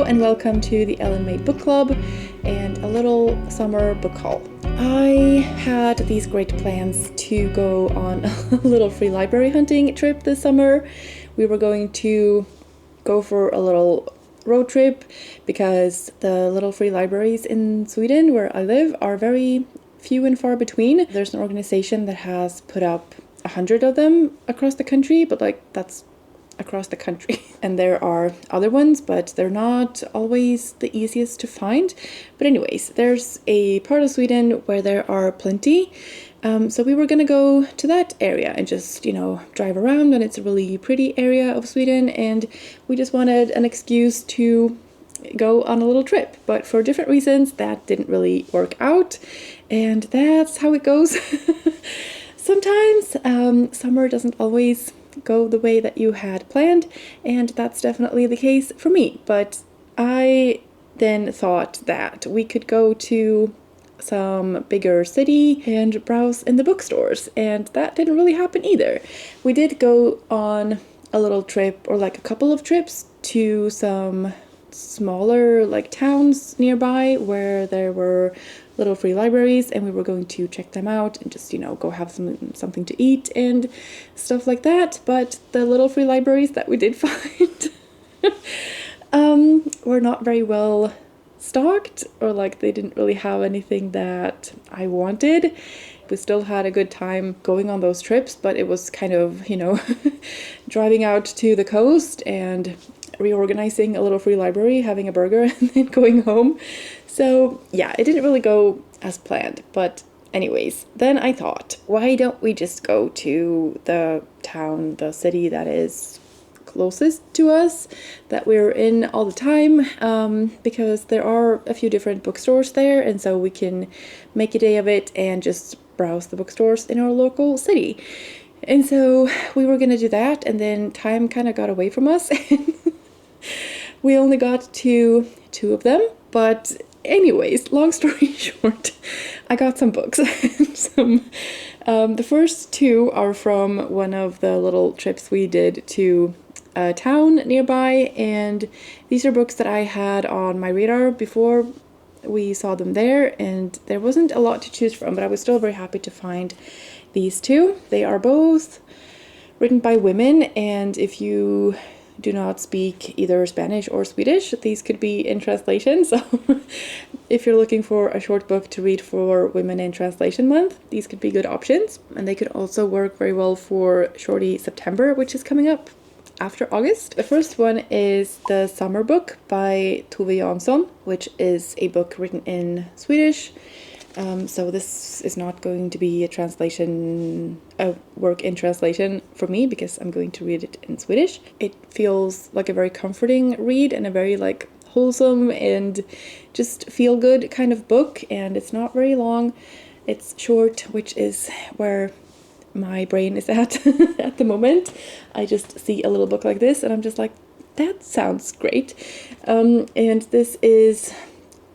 and welcome to the Ellen Made Book Club and a little summer book haul. I had these great plans to go on a little free library hunting trip this summer. We were going to go for a little road trip because the little free libraries in Sweden where I live are very few and far between. There's an organization that has put up 100 of them across the country, but that's across the country. And there are other ones, but they're not always the easiest to find. But anyways, there's a part of Sweden where there are plenty. So we were gonna go to that area and just, drive around, and it's a really pretty area of Sweden, and we just wanted an excuse to go on a little trip. But for different reasons, that didn't really work out, and that's how it goes. Sometimes summer doesn't always go the way that you had planned, and that's definitely the case for me. But I then thought that we could go to some bigger city and browse in the bookstores, and that didn't really happen either. We did go on a little trip, or a couple of trips, to some smaller towns nearby where there were little free libraries, and we were going to check them out and just go have something to eat and stuff like that. But the little free libraries that we did find were not very well stocked, or they didn't really have anything that I wanted. We still had a good time going on those trips, but it was kind of driving out to the coast and reorganizing a little free library, having a burger, and then going home. So yeah, it didn't really go as planned. But anyways, then I thought, why don't we just go to the town, the city that is closest to us, that we're in all the time, because there are a few different bookstores there, and so we can make a day of it and just browse the bookstores in our local city. And so we were gonna do that, and then time kind of got away from us. We only got to 2 of them, but anyways, long story short, I got some books. The first 2 are from one of the little trips we did to a town nearby, and these are books that I had on my radar before we saw them there, and there wasn't a lot to choose from, but I was still very happy to find these 2. They are both written by women, and if you do not speak either Spanish or Swedish, these could be in translation. So if you're looking for a short book to read for Women in Translation Month, these could be good options. And they could also work very well for Shorty September, which is coming up after August. The first one is the Sommarboken by Tove Jansson, which is a book written in Swedish. So this is not going to be a work in translation for me, because I'm going to read it in Swedish. It feels like a very comforting read and a very wholesome and just feel good kind of book, and it's not very long. It's short, which is where my brain is at at the moment. I just see a little book like this and I'm just like, that sounds great. And this is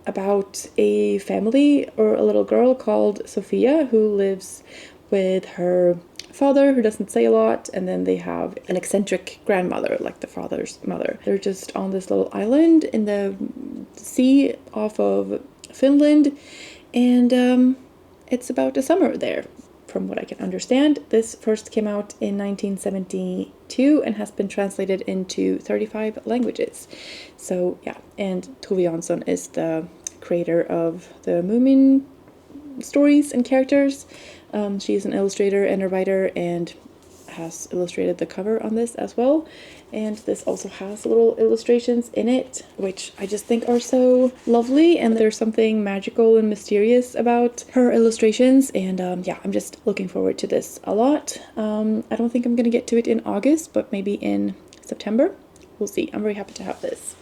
about a family, or a little girl called Sophia, who lives with her father, who doesn't say a lot, and then they have an eccentric grandmother, like the father's mother. They're just on this little island in the sea off of Finland, and it's about a summer there, from what I can understand. This first came out in 1972 and has been translated into 35 languages. So yeah, and Tove Jansson is the creator of the Moomin stories and characters. She's an illustrator and a writer, and has illustrated the cover on this as well. And this also has little illustrations in it, which I just think are so lovely, and there's something magical and mysterious about her illustrations. And yeah, I'm just looking forward to this a lot. I don't think I'm gonna get to it in August, but maybe in September. We'll see. I'm very happy to have this.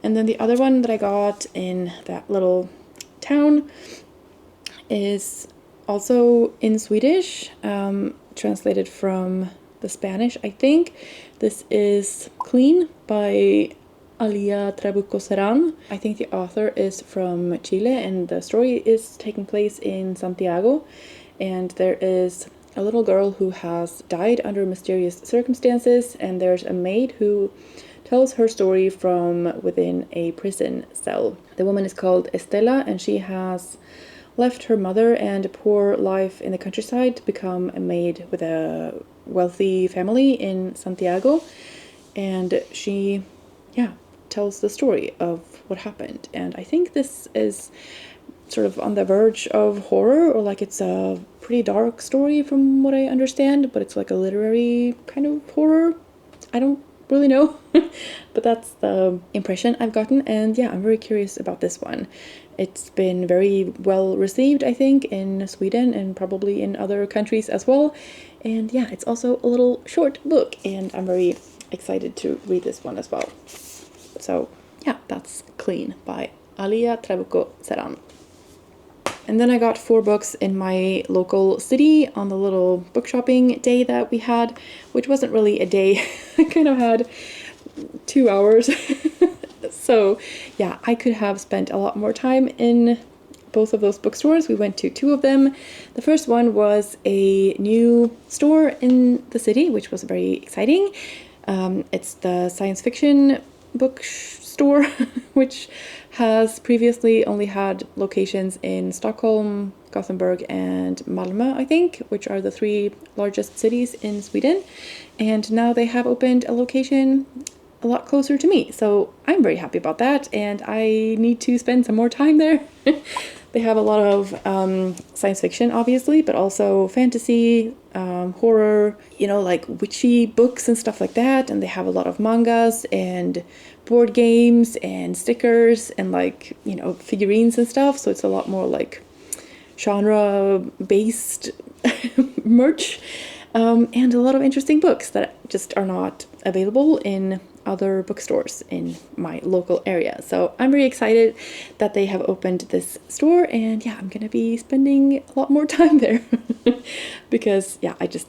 And then the other one that I got in that little town is also in Swedish, translated from the Spanish, I think. This is Clean by Alia, Trabucco, Zerán. I think the author is from Chile, and the story is taking place in Santiago. And there is a little girl who has died under mysterious circumstances, and there's a maid who tells her story from within a prison cell. The woman is called Estela, and she has left her mother and a poor life in the countryside to become a maid with a wealthy family in Santiago. And she, tells the story of what happened. And I think this is sort of on the verge of horror, or like it's a pretty dark story from what I understand, but it's like a literary kind of horror. I don't really know, but that's the impression I've gotten. And yeah, I'm very curious about this one. It's been very well received, I think, in Sweden and probably in other countries as well. And yeah, it's also a little short book, and I'm very excited to read this one as well. So yeah, that's Clean by Alia, Trabucco, Zerán. And then I got 4 books in my local city on the little book shopping day that we had, which wasn't really a day. I kind of had 2 hours. So yeah, I could have spent a lot more time in both of those bookstores. We went to 2 of them. The first one was a new store in the city, which was very exciting. It's the science fiction bookstore, which has previously only had locations in Stockholm, Gothenburg, and Malmö, I think, which are the 3 largest cities in Sweden. And now they have opened a location a lot closer to me. So I'm very happy about that, and I need to spend some more time there. They have a lot of science fiction, obviously, but also fantasy, horror, like witchy books and stuff like that. And they have a lot of mangas and board games and stickers and figurines and stuff. So it's a lot more like genre-based merch, and a lot of interesting books that just are not available in other bookstores in my local area. So I'm very excited that they have opened this store, and yeah, I'm gonna be spending a lot more time there because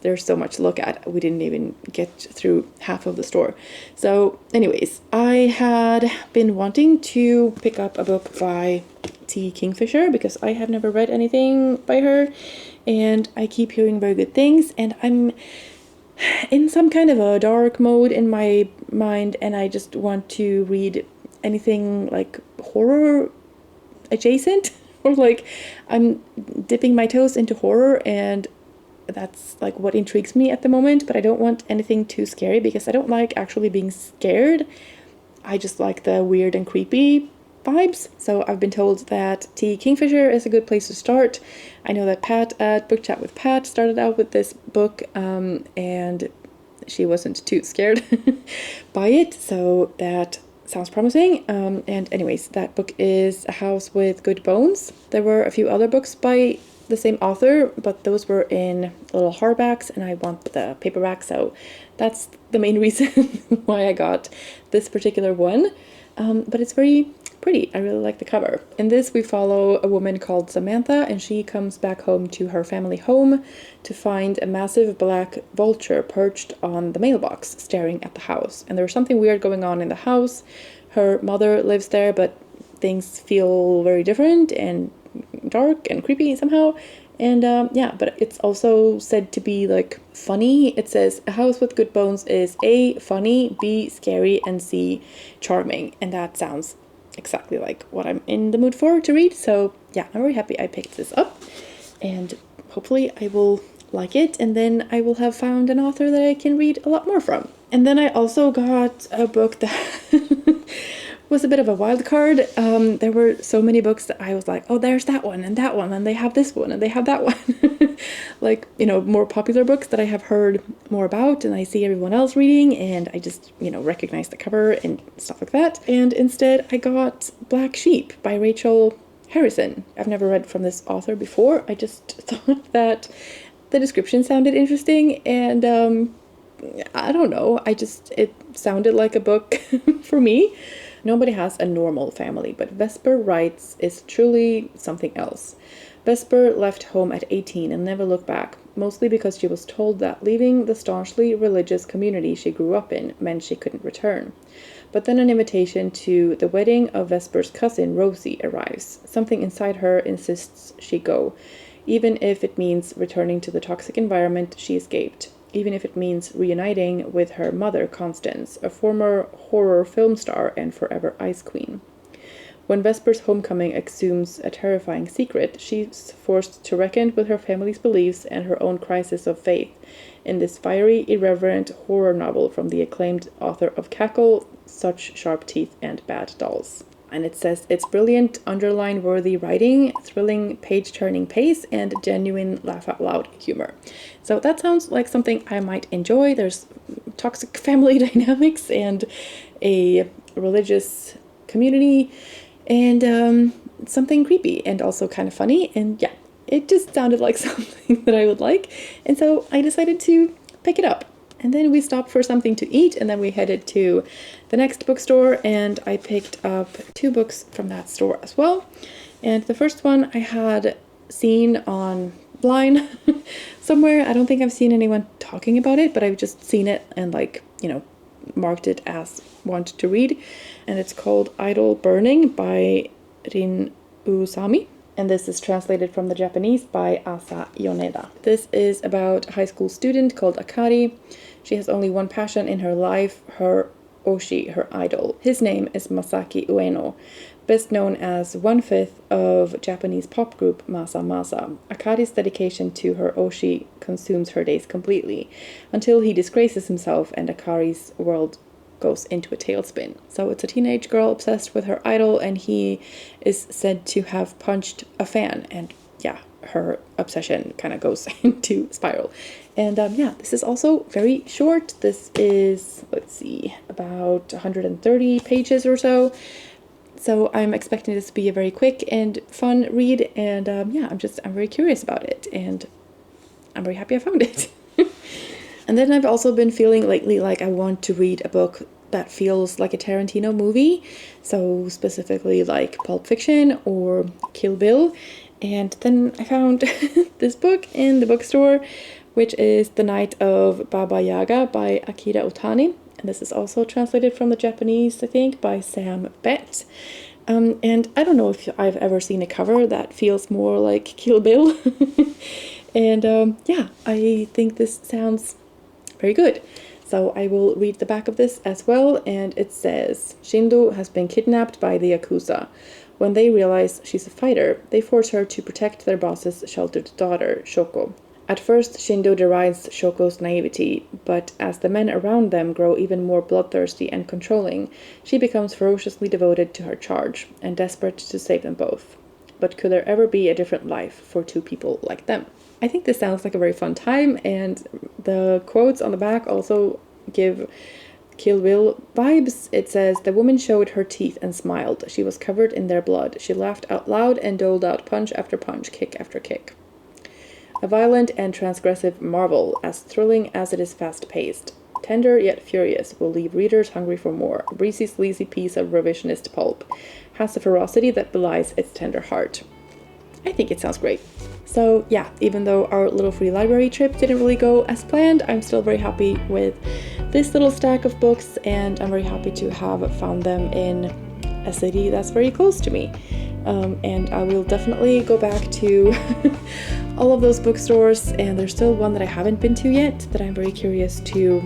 there's so much to look at. We didn't even get through half of the store. So anyways, I had been wanting to pick up a book by Kingfisher because I have never read anything by her, and I keep hearing very good things, and I'm in some kind of a dark mode in my mind, and I just want to read anything like horror adjacent, or like I'm dipping my toes into horror, and that's like what intrigues me at the moment. But I don't want anything too scary because I don't like actually being scared. I just like the weird and creepy vibes. So I've been told that Kingfisher is a good place to start. I know that Pat at Book Chat with Pat started out with this book, and she wasn't too scared by it, so that sounds promising. And anyways, that book is A House with Good Bones. There were a few other books by the same author, but those were in little hardbacks, and I want the paperback, so that's the main reason why I got this particular one. But it's very pretty. I really like the cover. In this, we follow a woman called Samantha, and she comes back home to her family home to find a massive black vulture perched on the mailbox, staring at the house. And there's something weird going on in the house. Her mother lives there, but things feel very different and dark and creepy somehow. And but it's also said to be like funny. It says A House with Good Bones is A, funny, B, scary, and C, charming. And that sounds exactly like what I'm in the mood for to read. So yeah, I'm very happy I picked this up, and hopefully I will like it, and then I will have found an author that I can read a lot more from. And then I also got a book that was a bit of a wild card. There were so many books that I was like, oh, there's that one, and they have this one, and they have that one. Like, more popular books that I have heard more about, and I see everyone else reading, and I just, recognize the cover and stuff like that. And instead, I got Black Sheep by Rachel Harrison. I've never read from this author before. I just thought that the description sounded interesting, and I don't know, it sounded like a book for me. Nobody has a normal family, but Vesper writes is truly something else. Vesper left home at 18 and never looked back, mostly because she was told that leaving the staunchly religious community she grew up in meant she couldn't return. But then an invitation to the wedding of Vesper's cousin Rosie arrives. Something inside her insists she go, even if it means returning to the toxic environment she escaped. even if it means reuniting with her mother, Constance, a former horror film star and forever Ice Queen. When Vesper's homecoming exhumes a terrifying secret, she's forced to reckon with her family's beliefs and her own crisis of faith in this fiery, irreverent horror novel from the acclaimed author of Cackle, Such Sharp Teeth and Bad Dolls. And it says it's brilliant, underline-worthy writing, thrilling page-turning pace, and genuine laugh-out-loud humor. So that sounds like something I might enjoy. There's toxic family dynamics and a religious community and something creepy and also kind of funny. And yeah, it just sounded like something that I would like. And so I decided to pick it up. And then we stopped for something to eat, and then we headed to the next bookstore, and I picked up 2 books from that store as well. And the first one I had seen online somewhere. I don't think I've seen anyone talking about it, but I've just seen it and marked it as want to read. And it's called Idol Burning by Usami. And this is translated from the Japanese by Yoneda. This is about a high school student called Akira. She has only one passion in her life, her Oshi, her idol. His name is Masaki Ueno, best known as 1/5 of Japanese pop group Masa Masa. Akari's dedication to her Oshi consumes her days completely, until he disgraces himself and Akari's world goes into a tailspin. So it's a teenage girl obsessed with her idol, and he is said to have punched a fan, and yeah, her obsession kind of goes into spiral. And this is also very short. This is, about 130 pages or so. So I'm expecting this to be a very quick and fun read, and I'm very curious about it, and I'm very happy I found it. And then I've also been feeling lately like I want to read a book that feels like a Tarantino movie, so specifically like Pulp Fiction or Kill Bill. And then I found this book in the bookstore, which is The Night of Baba Yaga by Akira Otani. And this is also translated from the Japanese, I think, by Bett. And I don't know if I've ever seen a cover that feels more like Kill Bill. And I think this sounds very good. So I will read the back of this as well, and it says, Shindo has been kidnapped by the Yakuza. When they realize she's a fighter, they force her to protect their boss's sheltered daughter, Shoko. At first, Shindo derides Shoko's naivety, but as the men around them grow even more bloodthirsty and controlling, she becomes ferociously devoted to her charge, and desperate to save them both. But could there ever be a different life for 2 people like them? I think this sounds like a very fun time, and the quotes on the back also give Kill Bill vibes. It says, the woman showed her teeth and smiled. She was covered in their blood. She laughed out loud and doled out punch after punch, kick after kick. A violent and transgressive marvel, as thrilling as it is fast-paced. Tender yet furious, will leave readers hungry for more. A breezy, sleazy piece of revisionist pulp. Has a ferocity that belies its tender heart. I think it sounds great. So yeah, even though our little free library trip didn't really go as planned, I'm still very happy with this little stack of books, and I'm very happy to have found them in a city that's very close to me. And I will definitely go back to all of those bookstores, and there's still one that I haven't been to yet that I'm very curious to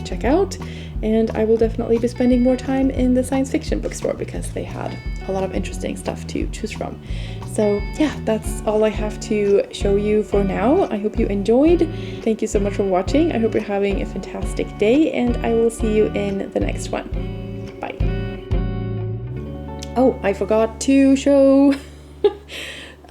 check out. And I will definitely be spending more time in the science fiction bookstore because they had a lot of interesting stuff to choose from. So yeah, that's all I have to show you for now. I hope you enjoyed. Thank you so much for watching. I hope you're having a fantastic day, and I will see you in the next one. Bye. Oh, I forgot to show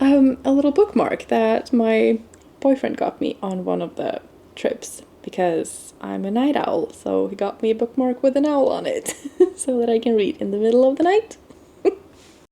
a little bookmark that my boyfriend got me on one of the trips, because I'm a night owl, so he got me a bookmark with an owl on it so that I can read in the middle of the night.